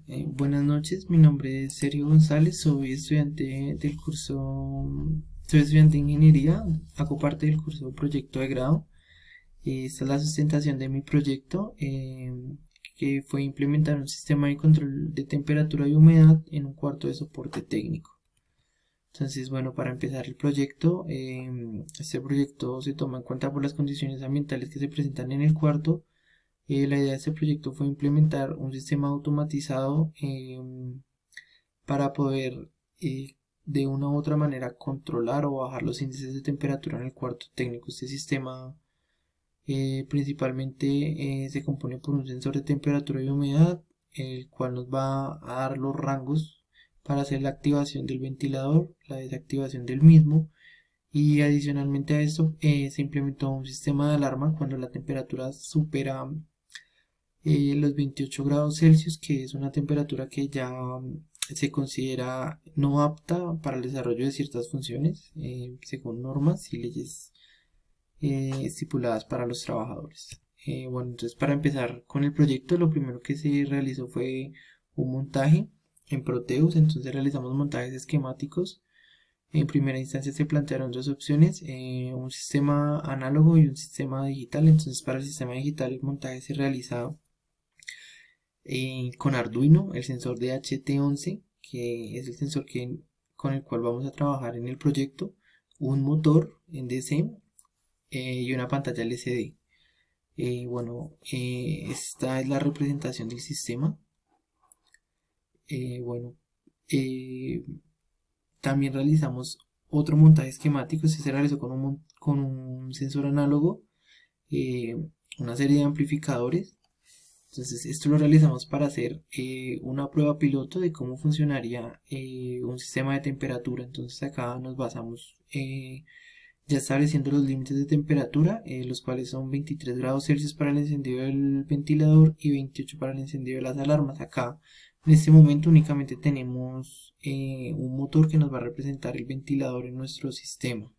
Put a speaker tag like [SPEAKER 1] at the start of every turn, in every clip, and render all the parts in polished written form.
[SPEAKER 1] Buenas noches, mi nombre es Sergio González, soy estudiante del soy estudiante de ingeniería, hago parte del curso Proyecto de Grado. Esta es la sustentación de mi proyecto, que fue implementar un sistema de control de temperatura y humedad en un cuarto de soporte técnico. Entonces, bueno, para empezar el proyecto, este proyecto se toma en cuenta por las condiciones ambientales que se presentan en el cuarto. La idea de este proyecto fue implementar un sistema automatizado para poder de una u otra manera controlar o bajar los índices de temperatura en el cuarto técnico. Este sistema principalmente se compone por un sensor de temperatura y humedad, el cual nos va a dar los rangos para hacer la activación del ventilador, la desactivación del mismo. Y adicionalmente a esto se implementó un sistema de alarma cuando la temperatura supera los 28 grados Celsius, que es una temperatura que ya se considera no apta para el desarrollo de ciertas funciones, según normas y leyes estipuladas para los trabajadores. Bueno, entonces para empezar con el proyecto, lo primero que se realizó fue un montaje en Proteus. Entonces realizamos montajes esquemáticos. En primera instancia se plantearon dos opciones, un sistema análogo y un sistema digital. Entonces para el sistema digital el montaje se realiza con Arduino, el sensor de HT11, que es el sensor con el cual vamos a trabajar en el proyecto, un motor en DC y una pantalla LCD. Esta es la representación del sistema. Eh, bueno, eh, También realizamos otro montaje esquemático. Este se realizó con un sensor análogo, eh, una serie de amplificadores. Entonces, esto lo realizamos para hacer una prueba piloto de cómo funcionaría un sistema de temperatura. Entonces, acá nos basamos ya estableciendo los límites de temperatura, los cuales son 23 grados Celsius para el encendido del ventilador y 28 para el encendido de las alarmas. Acá, en este momento, únicamente tenemos un motor que nos va a representar el ventilador en nuestro sistema.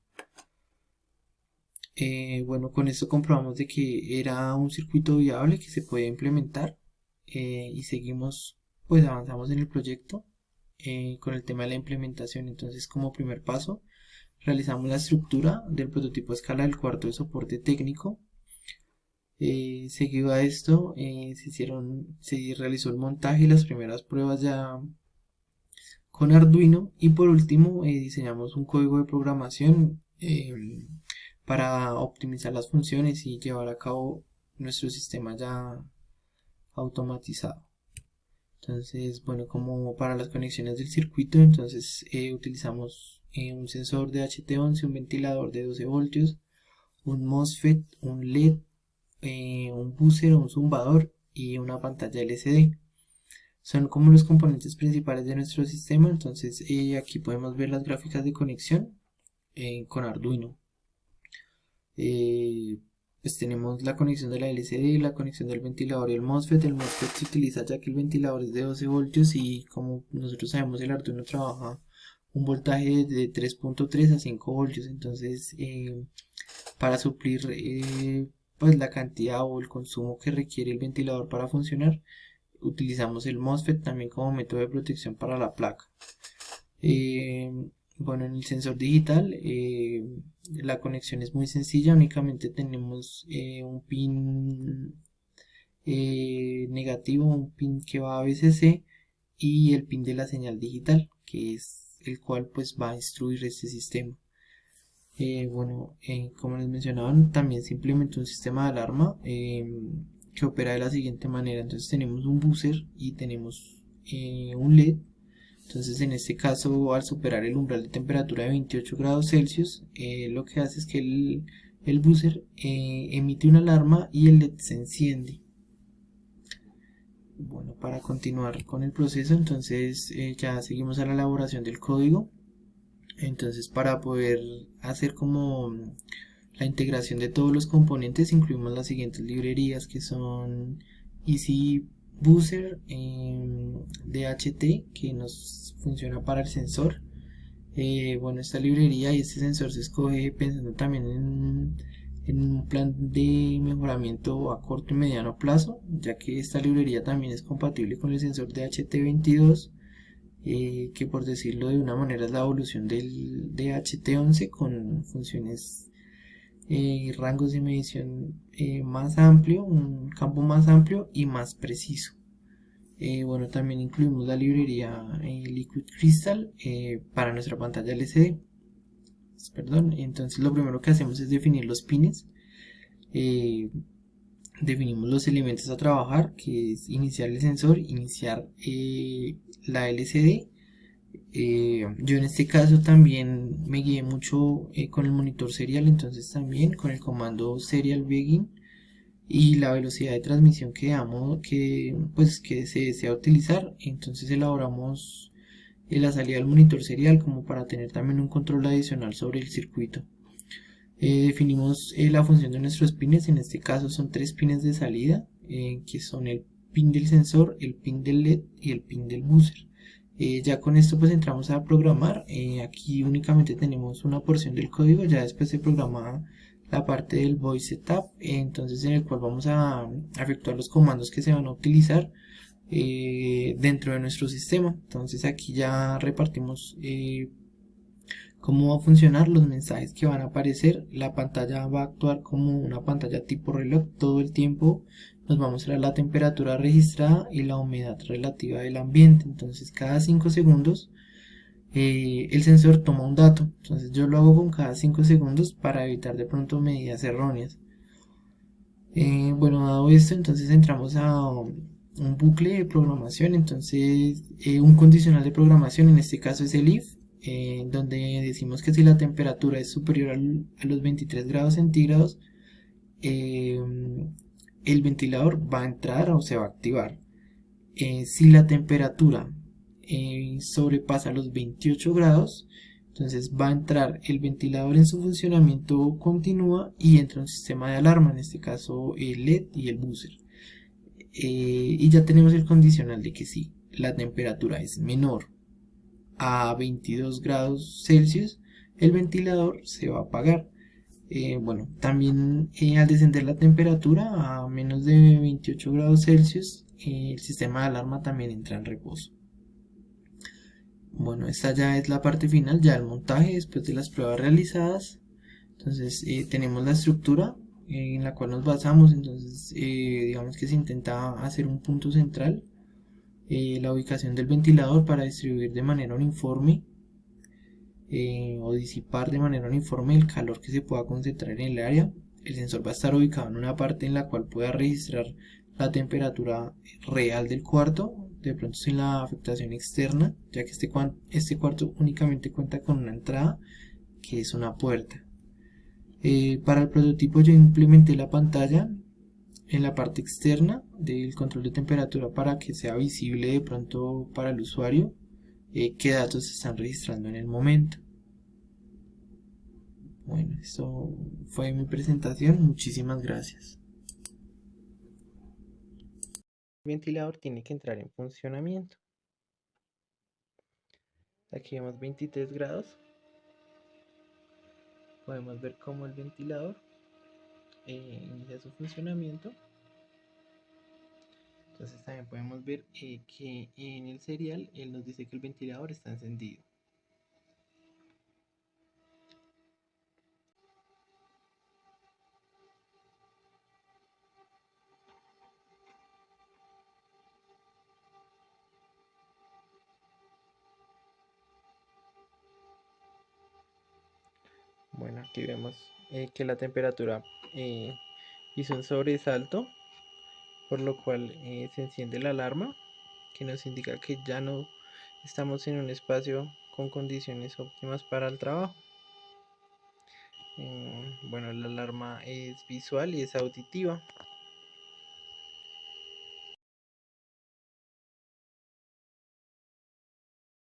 [SPEAKER 1] Con esto comprobamos de que era un circuito viable que se puede implementar, y seguimos, pues avanzamos en el proyecto con el tema de la implementación. Entonces, como primer paso, realizamos la estructura del prototipo a escala del cuarto de soporte técnico. Seguido a esto, se realizó el montaje y las primeras pruebas ya con Arduino, y por último diseñamos un código de programación para optimizar las funciones y llevar a cabo nuestro sistema ya automatizado. Entonces, bueno, como para las conexiones del circuito, entonces utilizamos un sensor de HT11, un ventilador de 12 voltios, un MOSFET, un LED, un buzzer o un zumbador y una pantalla LCD. Son como los componentes principales de nuestro sistema. Entonces aquí podemos ver las gráficas de conexión con Arduino. Eh, pues tenemos la conexión de la LCD, la conexión del ventilador y el MOSFET. El MOSFET se utiliza ya que el ventilador es de 12 voltios y, como nosotros sabemos, el Arduino trabaja un voltaje de 3.3 a 5 voltios. Entonces, para suplir pues la cantidad o el consumo que requiere el ventilador para funcionar, utilizamos el MOSFET también como método de protección para la placa. Eh, en el sensor digital la conexión es muy sencilla. Únicamente tenemos un pin negativo, un pin que va a VCC, y el pin de la señal digital, que es el cual pues va a instruir este sistema. Como les mencionaban, también se implementó un sistema de alarma que opera de la siguiente manera. Entonces tenemos un buzzer y tenemos un LED. Entonces, en este caso, al superar el umbral de temperatura de 28 grados Celsius, lo que hace es que el buzzer emite una alarma y el LED se enciende. Bueno, para continuar con el proceso, entonces ya seguimos a la elaboración del código. Entonces, para poder hacer como la integración de todos los componentes, incluimos las siguientes librerías, que son Easy Buzzer DHT, que nos funciona para el sensor. Esta librería y este sensor se escoge pensando también en un plan de mejoramiento a corto y mediano plazo, ya que esta librería también es compatible con el sensor de HT22, que por decirlo de una manera es la evolución del de HT11 con funciones y rangos de medición más amplio, un campo más amplio y más preciso. Bueno, también incluimos la librería Liquid Crystal para nuestra pantalla LCD. Perdón, entonces lo primero que hacemos es definir los pines. eh, Definimos los elementos a trabajar, que es iniciar el sensor, iniciar la LCD. Yo en este caso también me guié mucho con el monitor serial, entonces también con el comando serial begin y la velocidad de transmisión que se desea utilizar. Entonces elaboramos la salida del monitor serial como para tener también un control adicional sobre el circuito. Definimos la función de nuestros pines, en este caso son tres pines de salida, que son el pin del sensor, el pin del LED y el pin del buzzer. Ya con esto pues entramos a programar. Aquí únicamente tenemos una porción del código, ya después se programa la parte del voice setup, entonces en el cual vamos a efectuar los comandos que se van a utilizar dentro de nuestro sistema. Entonces aquí ya repartimos cómo va a funcionar, los mensajes que van a aparecer. La pantalla va a actuar como una pantalla tipo reloj, todo el tiempo nos va a mostrar la temperatura registrada y la humedad relativa del ambiente. Entonces cada 5 segundos el sensor toma un dato, entonces yo lo hago con cada 5 segundos para evitar de pronto medidas erróneas. Bueno, dado esto, entonces entramos a un bucle de programación. Entonces un condicional de programación, en este caso es el if, donde decimos que si la temperatura es superior a los 23 grados centígrados, eh, el ventilador va a entrar o se va a activar. Si la temperatura sobrepasa los 28 grados, entonces va a entrar el ventilador en su funcionamiento continua y entra un sistema de alarma, en este caso el LED y el buzzer. Y ya tenemos el condicional de que si la temperatura es menor a 22 grados Celsius, el ventilador se va a apagar. Bueno, también al descender la temperatura a menos de 28 grados Celsius, el sistema de alarma también entra en reposo. Bueno, esta ya es la parte final, ya el montaje después de las pruebas realizadas. Entonces tenemos la estructura en la cual nos basamos. Entonces digamos que se intenta hacer un punto central, la ubicación del ventilador para distribuir de manera uniforme o disipar de manera uniforme el calor que se pueda concentrar en el área. El sensor va a estar ubicado en una parte en la cual pueda registrar la temperatura real del cuarto, de pronto sin la afectación externa, ya que este cuarto únicamente cuenta con una entrada que es una puerta. Para el prototipo yo implementé la pantalla en la parte externa del control de temperatura para que sea visible de pronto para el usuario qué datos se están registrando en el momento. Bueno, esto fue mi presentación, muchísimas gracias. El ventilador tiene que entrar en funcionamiento. Aquí vemos 23 grados. Podemos ver cómo el ventilador inicia su funcionamiento. Entonces también podemos ver que en el serial él nos dice que el ventilador está encendido. Bueno, aquí vemos que la temperatura hizo un sobresalto, por lo cual se enciende la alarma, que nos indica que ya no estamos en un espacio con condiciones óptimas para el trabajo. Bueno, la alarma es visual y es auditiva.